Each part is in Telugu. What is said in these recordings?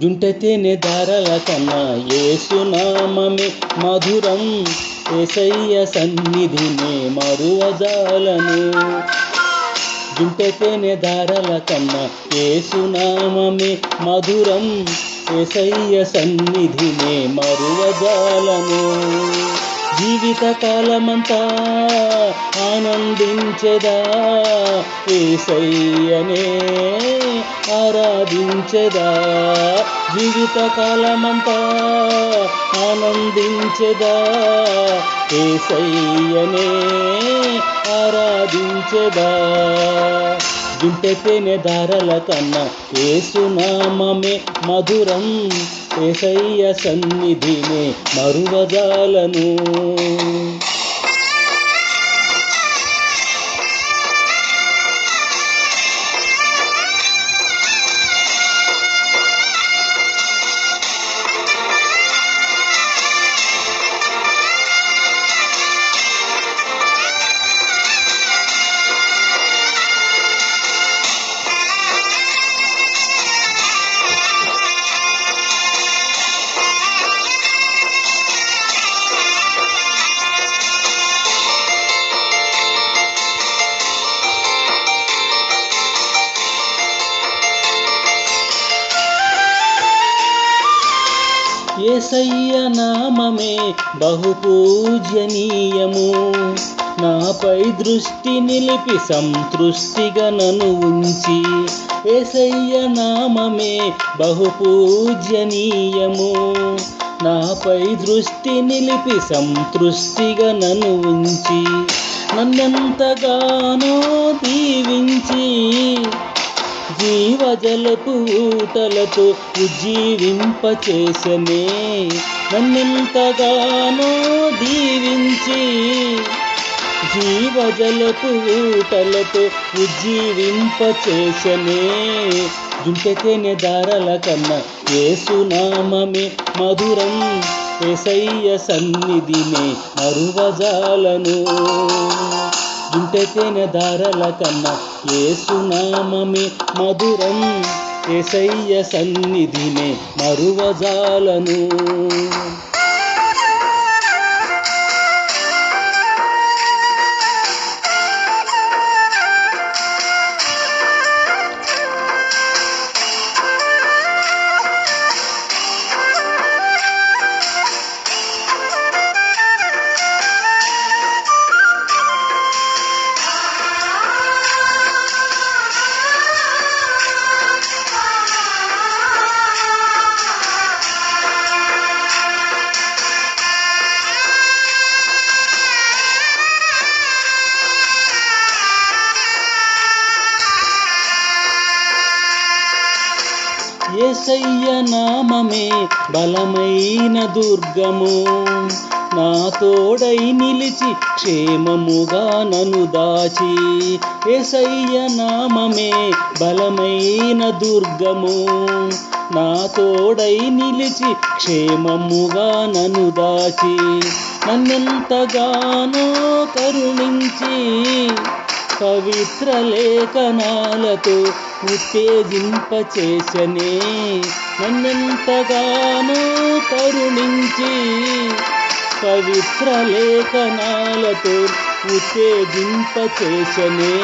జుంటె తేనె ధారల కన్నా యేసునామమే మధురం. యేసయ్య సన్నిధినే మరువజాలను. జుంటె తేనె ధారల కన్నా యేసునామమే మధురం. యేసయ్య సన్నిధినే మరువజాలను. జీవిత కాలమంతా ఆనందించెదా, యేసయ్యనే ఆరాధించెదా. జీవిత కాలమంతా ఆనందించెదా, యేసయ్యనే ఆరాధించెదా. జుంటె తేనె ధారల కన్నా యేసునామమే మధురం. యేసయ్య సన్నిధినే మరువజాలను. యేసయ్య నామమే బహుపూజనీయము. నాపై దృష్టి నిలిపి సంతృష్టిగా నన్ను ఉంచి. యేసయ్య నామమే బహుపూజనీయము. నాపై దృష్టి నిలిపి సంతృష్టిగా నన్ను ఉంచి. నన్నెంతగానో దీవించి జీవజలపు ఊటలతో ఉజ్జీవింపచేసెనే. నన్నెంతగానో దీవించి జీవజలపు ఊటలతో ఉజ్జీవింపచేసెనే. జుంటె తేనె ధారల కన్నా యేసునామమే మధురం. యేసయ్య సన్నిధినే మరువజాలను. జుంటె తేనె ధారల కన్నా యేసునామమే మధురం. యేసయ్య సన్నిధినే మరువజాలను. యేసయ్య నామమే బలమైన దుర్గము. నా తోడై నిలిచి క్షేమముగా నన్ను దాచి. యేసయ్య నామమే బలమైన దుర్గము. నా తోడై నిలిచి క్షేమముగా నన్ను దాచి. నన్నెంతగానో కరుణించి పవిత్ర లేఖనాలతో ఉత్తేజింపచేసెనే. నన్నెంతగానో కరుణించి పవిత్ర లేఖనాలతో ఉత్తేజింపచేసెనే.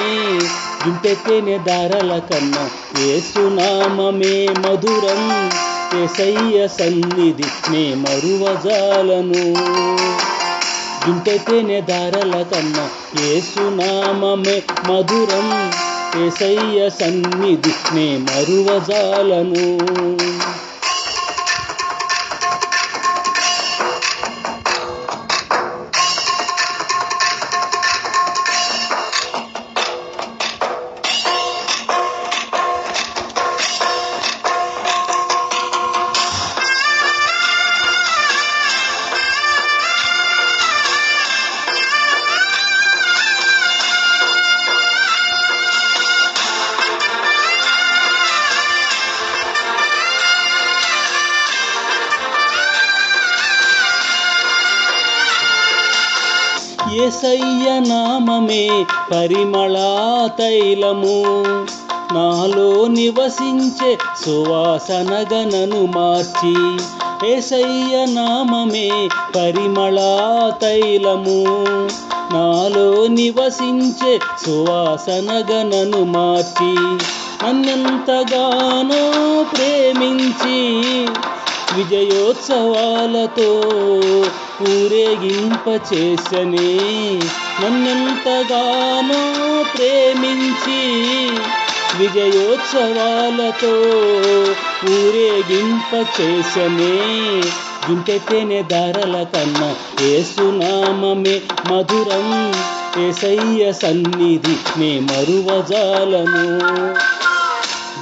జుంటె తేనె ధారల కన్నా యేసునామమే మధురం. యేసయ్య సన్నిధినే మరువజాలను. జుంటె తేనె ధారల కన్నా యేసునామమే మధురం. యేసయ్య సన్నిధినే మరువజాలను. యేసయ్య నామమే పరిమళ తైలము. నాలో నివసించే సువాసనగా నన్ను మార్చి యేసయ్య నామమే పరిమళ తైలము. నాలో నివసించే సువాసనగా నన్ను మార్చి నన్నెంతగానో ప్రేమించి విజయోత్సవాలతో ఊరేగింపచేసనే. నన్నెంతగానో ప్రేమించి విజయోత్సవాలతో ఊరేగింపచేసనే. జుంటెతేనె ధారల కన్నా యేసునామమే మధురం. యేసయ్య సన్నిధి నే మరువజాలను.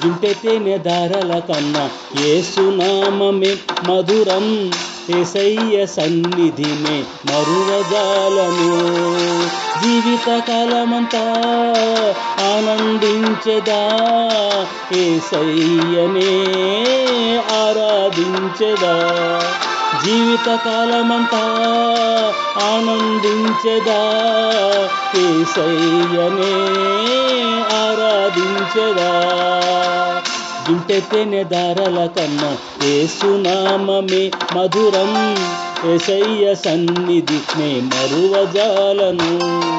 జుంటెతేనె ధారల కన్నా యేసునామమే మధురం. యేసయ్య సన్నిధినే మరువజాలను. జీవితకాలమంతా ఆనందించెదా, యేసయ్యనే ఆరాధించెదా. జీవితకాలమంతా ఆనందించెదా, యేసయ్యనే ఆరాధించెదా. జుంటెతేనె ధారల కన్నా యేసునామమే మధురం. యేసయ్య సన్నిధి నే మరువజాలను.